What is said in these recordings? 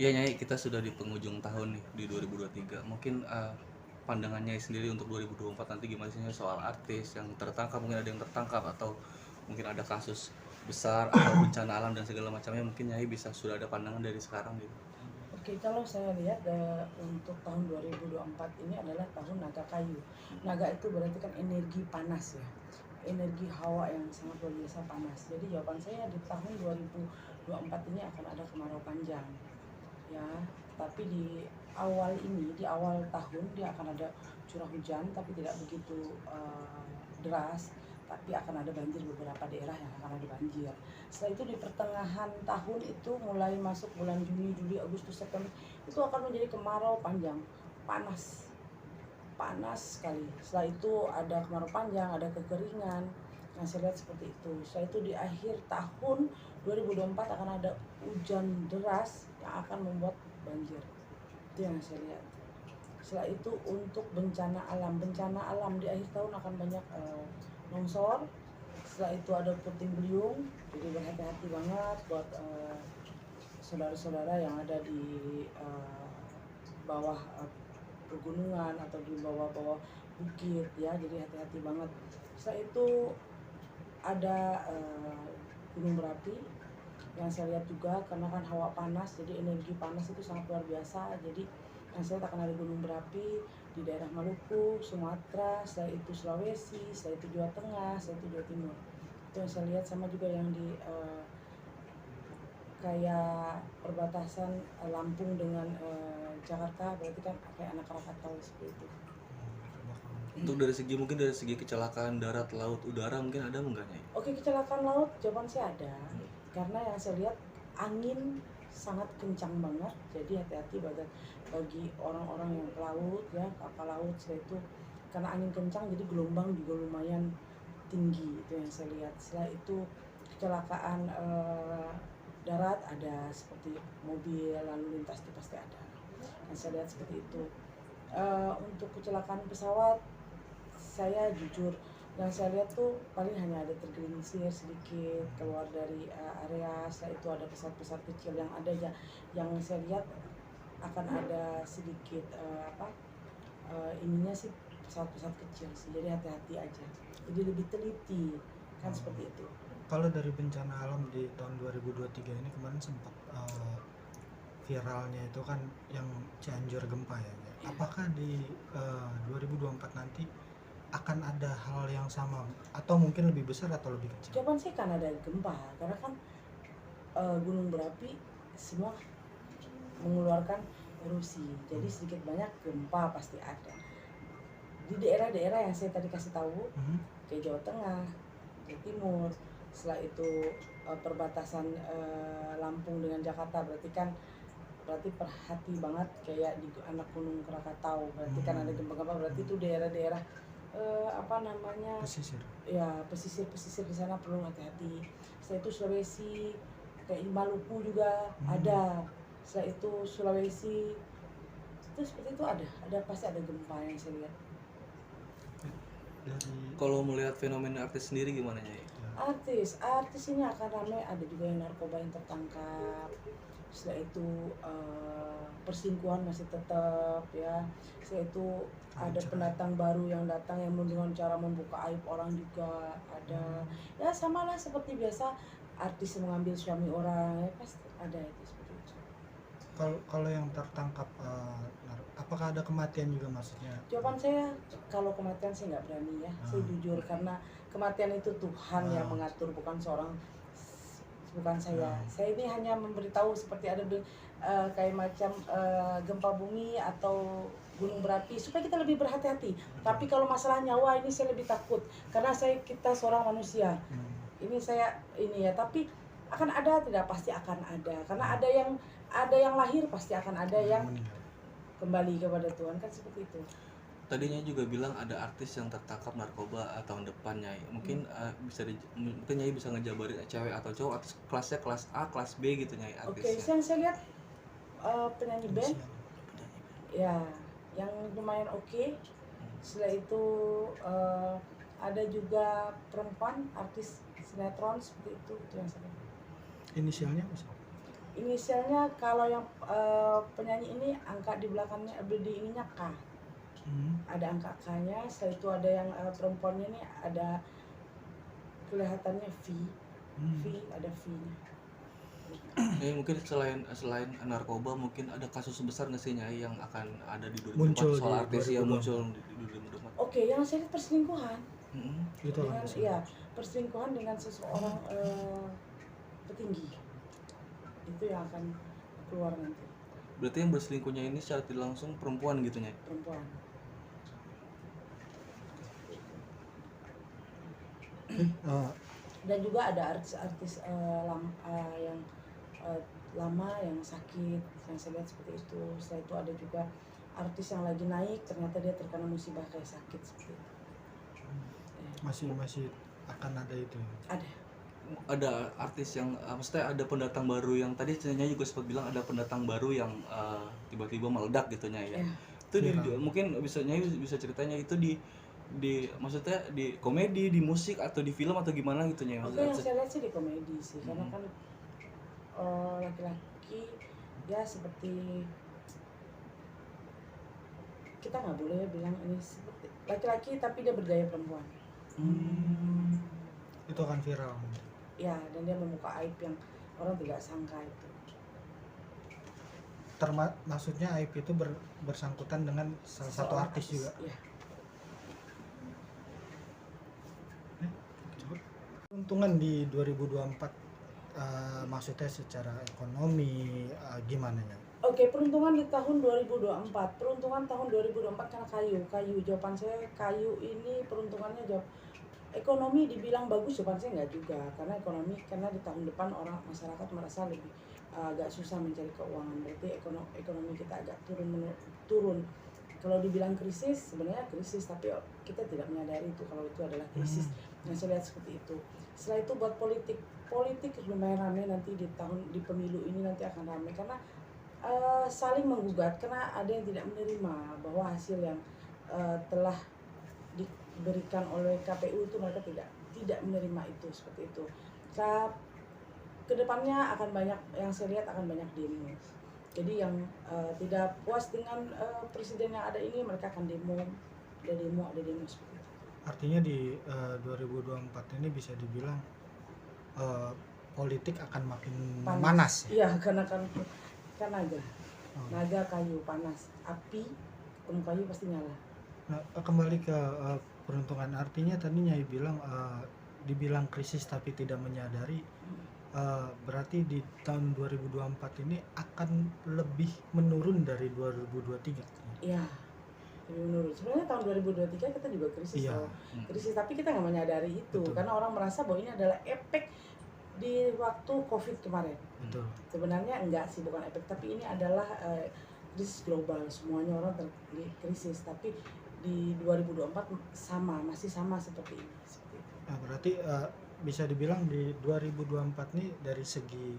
Iya Nyai, kita sudah di penghujung tahun nih di 2023. Mungkin pandangan Nyai sendiri untuk 2024 nanti gimana sih Nyai, soal artis yang tertangkap, mungkin ada yang tertangkap atau mungkin ada kasus besar atau bencana alam dan segala macamnya, mungkin Nyai bisa sudah ada pandangan dari sekarang gitu. Oke, kalau saya lihat untuk tahun 2024 ini adalah tahun naga kayu. Naga itu berarti kan energi panas ya, energi hawa yang sangat luar biasa panas. Jadi jawaban saya di tahun 2024 ini akan ada kemarau panjang ya. Tapi di awal ini, di awal tahun dia akan ada curah hujan, tapi tidak begitu deras. Tapi akan ada banjir, beberapa daerah yang akan ada banjir. Setelah itu di pertengahan tahun itu mulai masuk bulan Juni, Juli, Agustus, September itu akan menjadi kemarau panjang, panas, panas sekali. Setelah itu ada kemarau panjang, ada kekeringan. Nah, saya lihat seperti itu. Setelah itu di akhir tahun 2024 akan ada hujan deras yang akan membuat banjir. Itu yang saya lihat. Setelah itu untuk bencana alam di akhir tahun akan banyak longsor. Setelah itu ada puting beliung, jadi berhati-hati banget buat saudara-saudara yang ada di bawah pegunungan atau di bawah-bawah bukit ya, jadi hati-hati banget. Setelah itu ada gunung berapi yang saya lihat juga, karena kan hawa panas, jadi energi panas itu sangat luar biasa. Jadi yang saya lihat akan ada gunung berapi di daerah Maluku, Sumatera, setelah itu Sulawesi, setelah itu Jawa Tengah, setelah itu Jawa Timur. Itu yang saya lihat, sama juga yang di kayak perbatasan Lampung dengan Jakarta, berarti kan kayak anak Krakatau seperti itu. Untuk dari segi mungkin dari segi kecelakaan darat, laut, udara mungkin ada enggak Nyai? Oke, kecelakaan laut jawaban saya ada, karena yang saya lihat angin sangat kencang banget, jadi hati-hati bagi orang-orang yang ke laut ya, kapal laut. Setelah itu karena angin kencang jadi gelombang juga lumayan tinggi, itu yang saya lihat. Setelah itu kecelakaan darat ada, seperti mobil lalu lintas itu pasti ada, yang saya lihat seperti itu. Untuk kecelakaan pesawat, saya jujur yang saya lihat tuh paling hanya ada tergelincir sedikit keluar dari area. Setelah itu ada pesawat-pesawat kecil yang ada aja, yang saya lihat akan ada sedikit ininya sih, pesawat-pesawat kecil sih, jadi hati-hati aja, jadi lebih teliti kan seperti itu. Kalau dari bencana alam di tahun 2023 ini kemarin sempat viralnya itu kan yang Cianjur gempa ya. Apakah di 2024 nanti akan ada hal yang sama atau mungkin lebih besar atau lebih kecil? Jawaban sih kan ada gempa, karena kan gunung berapi semua mengeluarkan erupsi, jadi sedikit banyak gempa pasti ada di daerah-daerah yang saya tadi kasih tahu, kayak Jawa Tengah, Jawa Timur. Setelah itu perbatasan Lampung dengan Jakarta, berarti perhati banget kayak di anak Gunung Krakatau, berarti kan ada gempa-gempa, berarti itu daerah-daerah Pesisir. Ya, pesisir di sana perlu hati-hati. Setelah itu Sulawesi, kayak di Maluku juga ada. Setelah itu Sulawesi itu seperti itu ada pasti ada gempa yang saya lihat. Kalau melihat fenomena artis sendiri gimana Nyai? Artis ini akan ramai, ada juga yang narkoba yang tertangkap. Setelah itu perselingkuhan masih tetap ya. Setelah itu ada pendatang baru yang datang yang dengan cara membuka aib orang juga ada. Ya sama lah seperti biasa, artis mengambil suami orang ya, pasti ada itu seperti itu. Kalau yang tertangkap apakah ada kematian juga maksudnya? Jawaban saya kalau kematian saya nggak berani ya, saya jujur, karena kematian itu Tuhan yang mengatur, bukan saya. Saya ini hanya memberitahu seperti ada kayak macam gempa bumi atau gunung berapi supaya kita lebih berhati-hati. Tapi kalau masalah nyawa ini saya lebih takut, karena kita seorang manusia. Ini ya, tapi akan ada, tidak pasti akan ada, karena ada yang lahir, pasti akan ada yang kembali kepada Tuhan, kan seperti itu. Tadinya juga bilang ada artis yang tertangkap narkoba tahun depan Nyai. Mungkin mungkin Nyai bisa ngejabarin cewek atau cowok, atau kelasnya kelas A, kelas B gitu Nyai artisnya. Oke, saya lihat penyanyi band ya yang lumayan oke. Setelah itu ada juga perempuan artis sinetron seperti itu yang saya lihat. Inisialnya apa? inisialnya kalau yang penyanyi ini angka di belakangnya di ininya K. Ada angka K-nya, setelah itu ada yang perempuannya nih ada kelihatannya V, ada V-nya. Mungkin selain narkoba mungkin ada kasus besar nggak sih Nyai yang akan ada di 2024 Muncul soal di artis yang 2024. muncul di 2024? Oke, yang saya lihat perselingkuhan. Itu akan Dengan, bisa. ya, perselingkuhan dengan seseorang petinggi. Itu yang akan keluar nanti, Berarti yang berselingkuhnya ini secara tidak langsung perempuan gitu Nyai? perempuan. Dan juga ada artis-artis yang lama yang sakit, yang saya lihat seperti itu. Setelah itu ada juga artis yang lagi naik, ternyata dia terkena musibah kayak sakit seperti itu. Masih akan ada itu. Ada artis yang maksudnya ada pendatang baru yang tadi Nyai juga sempat bilang ada pendatang baru yang tiba-tiba meledak gitu Nyai ya. Itu mungkin Nyai bisa ceritanya itu di maksudnya di komedi, di musik atau di film atau gimana gitu Nyai? Oke, yang saya lihat sih di komedi sih, karena kan laki-laki ya seperti kita nggak boleh bilang ini seperti laki-laki tapi dia bergaya perempuan. Itu akan viral. Ya, dan dia membuka aib yang orang tidak sangka itu. Maksudnya aib itu bersangkutan dengan salah satu artis juga. Ya. Keuntungan di 2024 maksudnya secara ekonomi gimana ya? Oke, peruntungan di tahun 2024. Peruntungan tahun 2024 karena kayu. Jawaban saya kayu ini peruntungannya jawab. Ekonomi dibilang bagus, jawaban saya enggak juga. Karena di tahun depan masyarakat merasa lebih agak susah mencari keuangan. Berarti ekonomi kita agak turun. Kalau dibilang krisis, sebenarnya krisis, tapi kita tidak menyadari itu kalau itu adalah krisis. Yang saya lihat seperti itu. Setelah itu buat politik lumayan ramai nanti di pemilu ini nanti akan ramai karena saling menggugat karena ada yang tidak menerima bahwa hasil yang telah diberikan oleh KPU itu mereka tidak menerima itu seperti itu. Kedepannya akan banyak yang saya lihat akan banyak demo. Jadi yang tidak puas dengan presiden yang ada ini mereka akan demo seperti itu. Artinya di 2024 ini bisa dibilang politik akan makin panas ya? Iya, karena naga kayu panas, api penuh kayu pasti nyala. Nah, kembali ke peruntungan, artinya tadi Nyai bilang dibilang krisis tapi tidak menyadari, berarti di tahun 2024 ini akan lebih menurun dari 2023. Iya, lebih menurun. Sebenarnya tahun 2023 kita juga krisis, krisis tapi kita nggak menyadari itu. Betul. Karena orang merasa bahwa ini adalah efek di waktu COVID kemarin. Betul. Sebenarnya enggak sih, bukan efek, tapi ini adalah krisis global, semuanya orang krisis. Tapi di 2024 masih sama seperti ini. Nah, berarti bisa dibilang di 2024 ini dari segi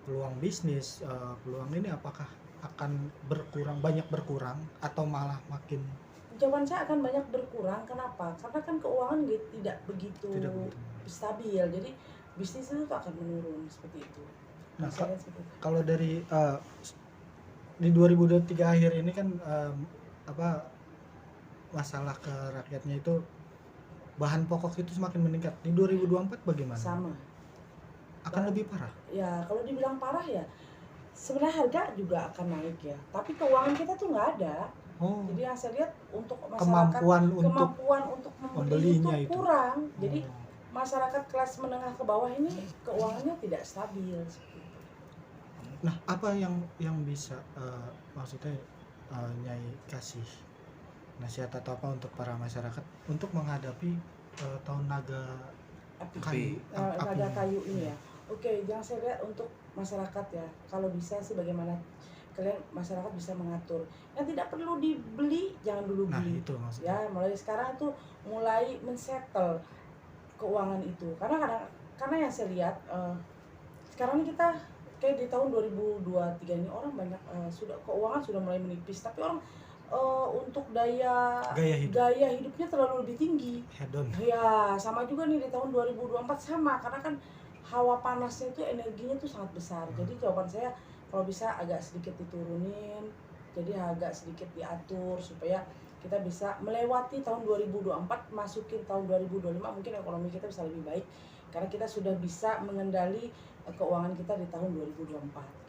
peluang bisnis, peluang ini apakah akan banyak berkurang atau malah makin? Jawaban saya akan banyak berkurang. Kenapa? Karena kan keuangan tidak begitu stabil. Jadi bisnis itu akan menurun seperti itu. Nah, kalau dari di 2023 akhir ini kan masalah ke rakyatnya itu bahan pokok itu semakin meningkat. Di 2024 bagaimana? Sama. Akan lebih parah? Ya, kalau dibilang parah ya sebenarnya harga juga akan naik ya. Tapi keuangan kita tuh nggak ada. Jadi yang saya lihat untuk masyarakat kemampuan untuk membelinya itu kurang. Jadi masyarakat kelas menengah ke bawah ini keuangannya tidak stabil. Nah, apa yang bisa maksudnya Nyai kasih nasihat atau apa untuk para masyarakat untuk menghadapi tahun naga kayu ini ya? Oke, yang saya lihat untuk masyarakat ya, kalau bisa sih bagaimana kalian masyarakat bisa mengatur. Yang tidak perlu dibeli jangan dulu beli. Nah, itu maksudnya. Ya, mulai sekarang tuh mulai men-settle keuangan itu. Karena yang saya lihat sekarang ini kita kayak di tahun 2023 ini orang banyak keuangan sudah mulai menipis, tapi orang untuk gaya hidupnya terlalu lebih tinggi. Hedon. Ya, sama juga nih di tahun 2024 sama, karena kan hawa panasnya itu energinya tuh sangat besar. Jadi jawaban saya kalau bisa agak sedikit diturunin, jadi agak sedikit diatur supaya kita bisa melewati tahun 2024, masukin tahun 2025, mungkin ekonomi kita bisa lebih baik karena kita sudah bisa mengendali keuangan kita di tahun 2024.